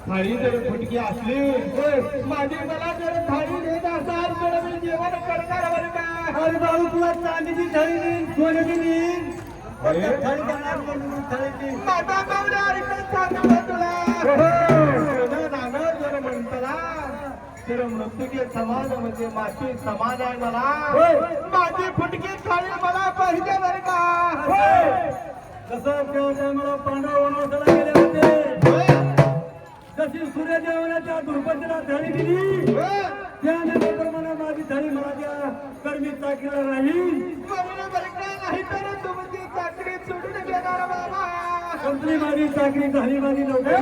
थाळी जर फुटकी असली माझी मला जर थाळी देत असाल तर मी जेवण करणार बरं का. अरे बाबू तुला चांदीची थाळी देईन सोन्याची देईन थाळी देणार म्हणून थाळीची माझा मावल्या इकडे सांगतो तुला नाणं जर म्हणताना तर मृत्युके समान म्हणजे माती समान आहे मला. माझी फुटकी थाळी मला पाहिजे बरं का. कसं तेव्हा मला पांडव वनवासाला गेले होते जशी सूर्यदेवाच्या दुर्पतीला थाळी दिली त्याप्रमाणे माझी थाळी मला त्या कर्मी चाकरीला राहील नाही तर तुमची चाकरी सोडून घेणार बाबा. संपली माझी चाकरी झाली माझी नोकरी